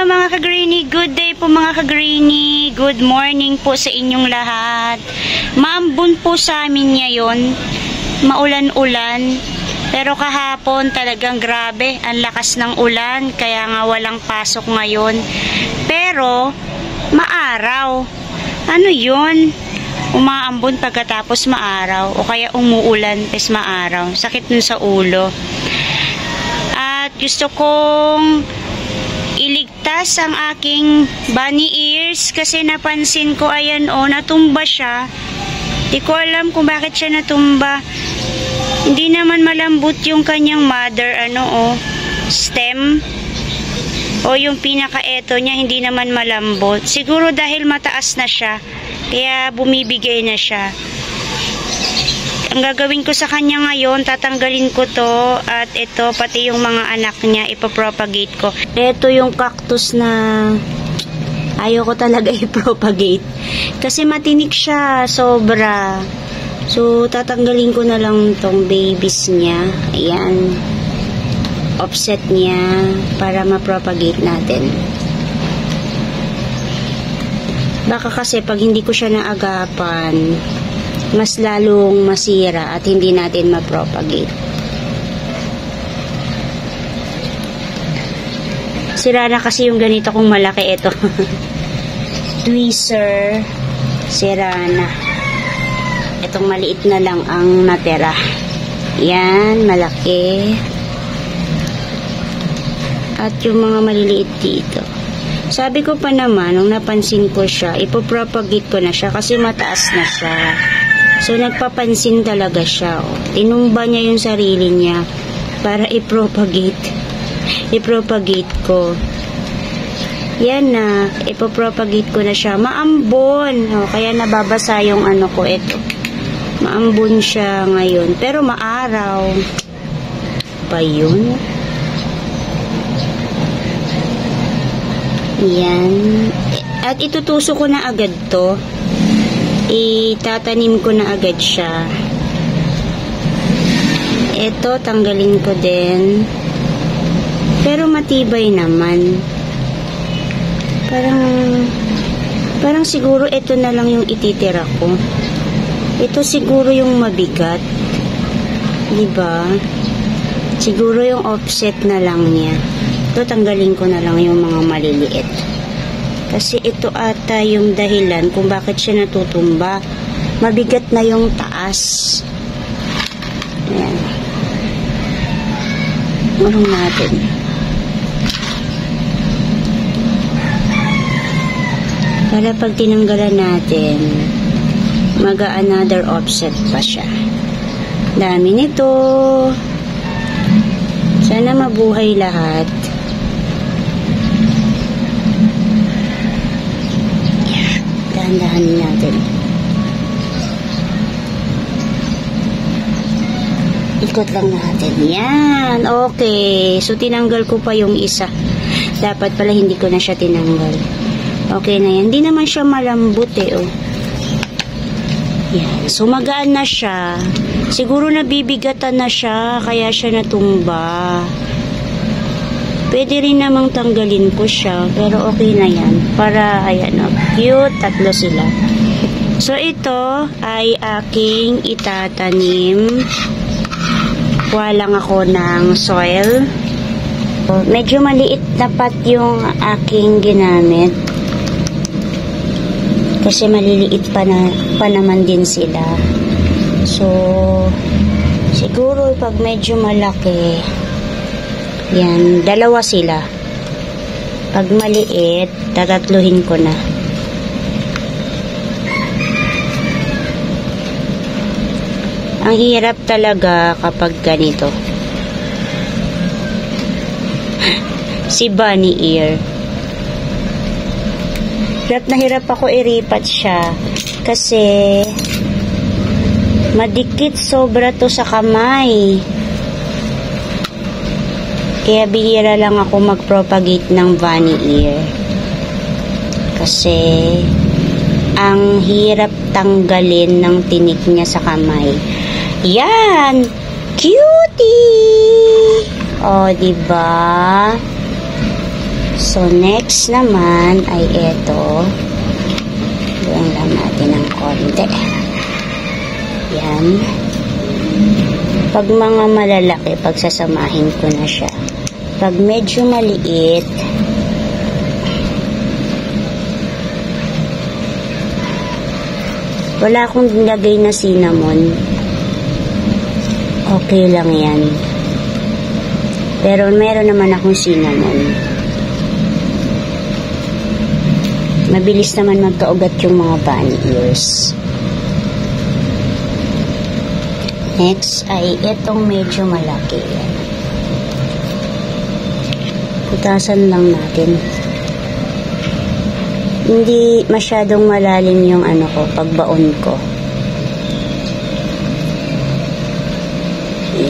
Hello mga ka-greenie, good day po mga ka-greenie, good morning po sa inyong lahat. Maambon po sa amin ngayon, maulan-ulan, pero kahapon talagang grabe, ang lakas ng ulan, kaya nga walang pasok ngayon. Pero maaraw, ano yun? Umaambon pagkatapos maaraw, o kaya umuulan pes maaraw, sakit nun sa ulo. At gusto kong iligtas ang aking bunny ears kasi napansin ko, ayan o, natumba siya. Di ko alam kung bakit siya natumba. Hindi naman malambot yung kanyang mother, stem. O yung pinaka-eto niya, hindi naman malambot. Siguro dahil mataas na siya, kaya bumibigay na siya. Ang gagawin ko sa kanya ngayon, tatanggalin ko to, at ito, pati yung mga anak niya, ipopropagate ko. Ito yung cactus na ayaw ko talaga ipropagate. Kasi matinik siya, sobra. So, tatanggalin ko na lang tong babies niya. Ayan. Offset niya para ma-propagate natin. Baka kasi pag hindi ko siya naagapan, mas lalong masira at hindi natin ma-propagate. Sira na kasi yung ganito kong malaki ito. Tweezer, sira na. Itong maliit na lang ang natira. Yan, malaki. At yung mga maliliit dito. Sabi ko pa naman, nung napansin ko siya, ipopropagate ko na siya kasi mataas na siya. So, nagpapansin talaga siya. Tinumba niya yung sarili niya para i-propagate. I-propagate ko. Yan na. Ipopropagate ko na siya. Maambon. Kaya nababasa yung ko. Ito. Maambon siya ngayon. Pero maaraw. Pa yun. Yan. At itutuso ko na agad to. Itatanim ko na agad siya. Ito, tanggalin ko din. Pero matibay naman. Parang siguro ito na lang yung ititira ko. Ito siguro yung mabigat. Diba? Siguro yung offset na lang niya. Ito, tanggalin ko na lang yung mga maliliit. Kasi ito ata yung dahilan kung bakit siya natutumba. Mabigat na yung taas. Ayan. Marong natin. Para pag tinanggalan natin, maga-another offset pa siya. Dami nito. Sana mabuhay lahat. Dahan-dahanin natin. Ikot lang natin. Yan. Okay. So, tinanggal ko pa yung isa. Dapat pala hindi ko na siya tinanggal. Okay na yan. Hindi naman siya malambot oh. Yan. So, magaan na siya. Siguro nabibigatan na siya. Kaya siya natumba. Pwede rin namang tanggalin ko siya. Pero okay na yan. Para, ayan cute. Tatlo sila. So, ito ay aking itatanim. Kuha lang ako ng soil. Medyo maliit na pot yung aking ginamit. Kasi maliliit pa naman din sila. So, siguro pag medyo malaki, yan, dalawa sila. Pag maliit, tatatluhin ko na. Ang hirap talaga kapag ganito. Si bunny ear. Hirap na hirap ako iripat siya. Kasi madikit sobra to sa kamay. Kaya bihira lang ako mag-propagate ng bunny ear. Kasi ang hirap tanggalin ng tinik niya sa kamay. Yan! Cutie! O, diba? So, next naman ay ito. Doon lang natin ng konti. Yan. Pag mga malalaki, pagsasamahin ko na siya. Pag medyo maliit, wala akong nilagay na cinnamon. Okay lang yan. Pero meron naman akong cinnamon. Mabilis naman magkaugat yung mga bunny ears. Next ay itong medyo malaki. Putasan lang natin. Hindi masyadong malalim yung ano ko, pagbaon ko.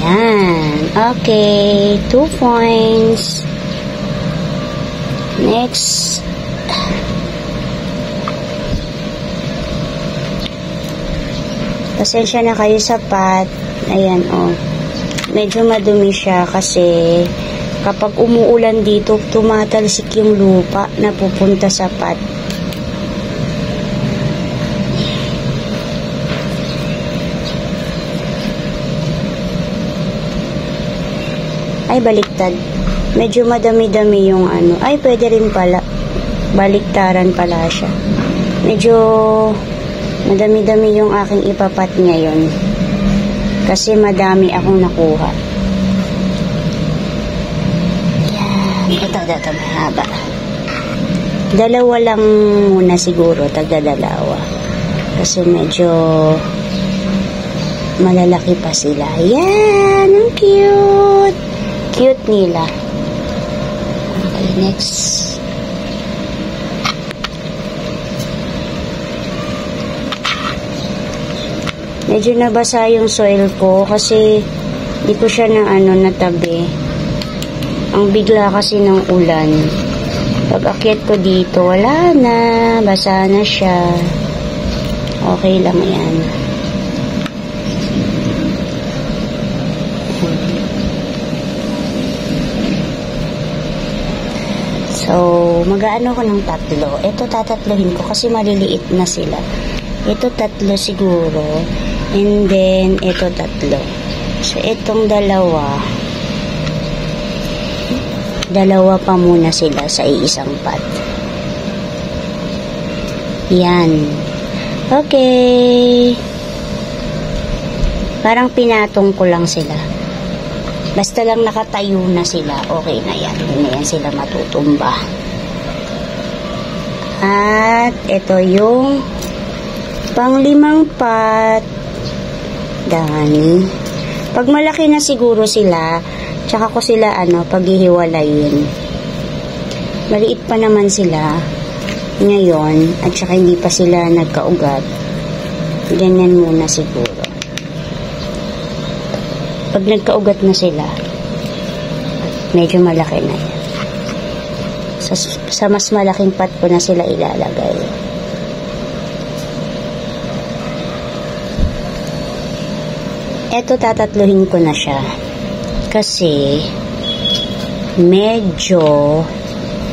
Yan. Okay. 2 points. Next. Pasensya na kayo sa pot. Ayan, oh. Medyo madumi siya kasi kapag umuulan dito, tumatalsik yung lupa na pupunta sa pot. Ay, baliktad. Medyo madami-dami yung ano. Ay, pwede rin pala. Baliktaran pala siya. Medyo madami-dami yung aking ipapat ngayon. Kasi madami akong nakuha. Yan. Ito, mahaba. Dalawa lang muna siguro. Tagdadalawa. Kasi medyo malalaki pa sila. Yan. Ang cute. Cute nila. Okay, next. Medyo nabasa yung soil ko kasi di ko siya na natabi. Ang bigla kasi ng ulan. Pag akyat ko dito, wala na. Basa na siya. Okay lang yan. So, mag-aano ko ng 3. Ito tatatlohin ko kasi maliliit na sila. Ito 3 siguro. And then, ito 3. So, itong dalawa pa muna sila sa iisang pot. Yan. Okay. Parang pinatong ko lang sila. Basta lang nakatayo na sila, okay na yan. Hindi na yan sila matutumba. At ito yung pang-5 pot. Dami. Pag malaki na siguro sila, tsaka ko sila paghihiwalayin. Maliit pa naman sila ngayon, at tsaka hindi pa sila nagkaugat. Ganyan muna siguro. Pag nagkaugat na sila, medyo malaki na yan. Sa mas malaking pot ko na sila ilalagay. Eto, tatatluhin ko na siya. Kasi, medyo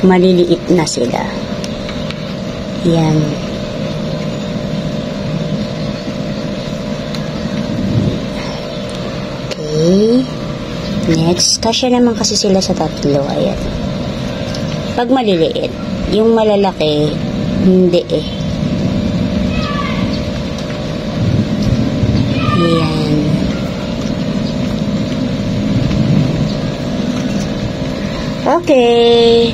maliliit na sila. Yan. Next, kasya naman kasi sila sa 3. Ayan. Pag maliliit, yung malalaki, hindi eh. Ayan. Okay.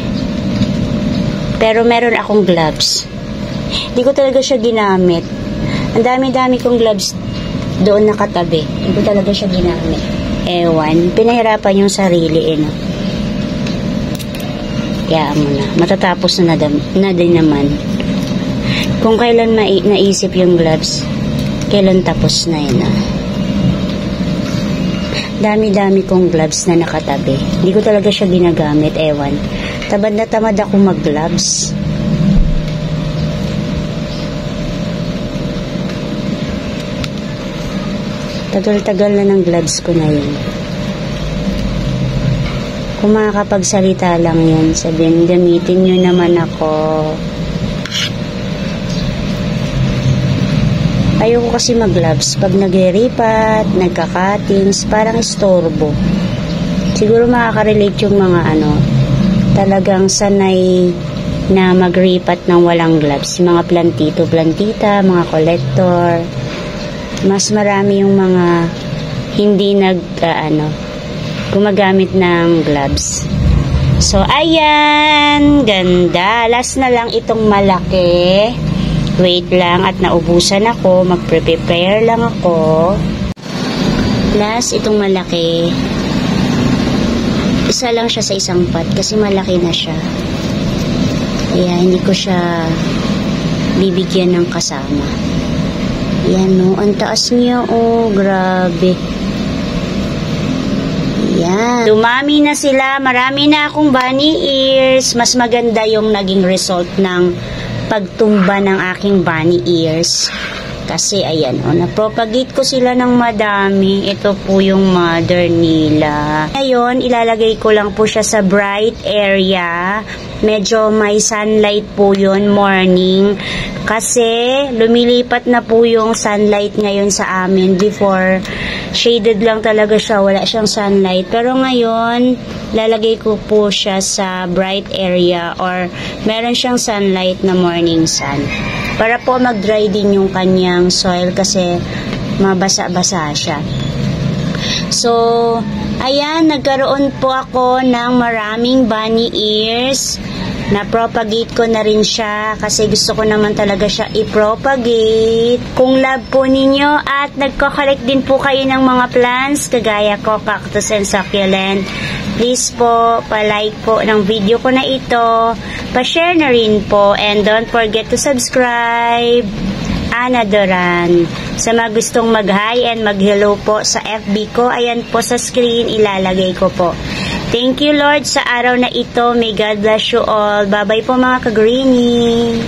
Pero meron akong gloves. Hindi ko talaga siya ginamit. Ang dami-dami kong gloves doon nakatabi. Hindi ko talaga siya ginamit. Ewan, pinahirapan yung sarili no? Kaya mo na, matatapos na din naman. Kung kailan naisip yung gloves, kailan tapos na yun Dami-dami kong gloves na nakatabi. Hindi ko talaga siya ginagamit, ewan. Tamad na tamad ako mag-gloves. Tagal-tagal na ng gloves ko na yun. Kung makakapagsalita lang yan, sabihin, gamitin nyo naman ako. Ayoko kasi mag-gloves. Pag nag-ripat, nagka-cuttings, parang istorbo. Siguro makaka-relate yung mga talagang sanay na mag-ripat ng walang gloves. Yung mga plantito, plantita, mga collector. Mas marami yung mga hindi gumagamit ng gloves. So, ayan. Ganda. Last na lang itong malaki. Wait lang at naubusan ako. Magpre-prepare lang ako. Last, itong malaki. Isa lang siya sa isang pot kasi malaki na siya. Kaya hindi ko siya bibigyan ng kasama. Ayan, no. Ang taas niya, oh. Grabe. Yan. Dumami na sila. Marami na akong bunny ears. Mas maganda yung naging result ng pagtumba ng aking bunny ears. Kasi ayan, napropagate ko sila ng madami. Ito po yung mother nila. Ngayon, ilalagay ko lang po siya sa bright area. Medyo may sunlight po yun morning. Kasi lumilipat na po yung sunlight ngayon sa amin. Before, shaded lang talaga siya. Wala siyang sunlight. Pero ngayon, lalagay ko po siya sa bright area or meron siyang sunlight na morning sun. Para po mag-dry din yung kanyang soil kasi mabasa-basa siya. So, ayan, nagkaroon po ako ng maraming bunny ears. Na-propagate ko na rin siya kasi gusto ko naman talaga siya i-propagate. Kung love po ninyo at nagko-collect din po kayo ng mga plants kagaya ko, cactus and succulent, please po, pa-like po ng video ko na ito, pa-share na rin po, and don't forget to subscribe. Ana Doran. Sa mga gustong mag-hi and mag-hello po sa FB ko, ayan po sa screen, ilalagay ko po. Thank you Lord sa araw na ito. May God bless you all. Bye-bye po mga ka-greenie.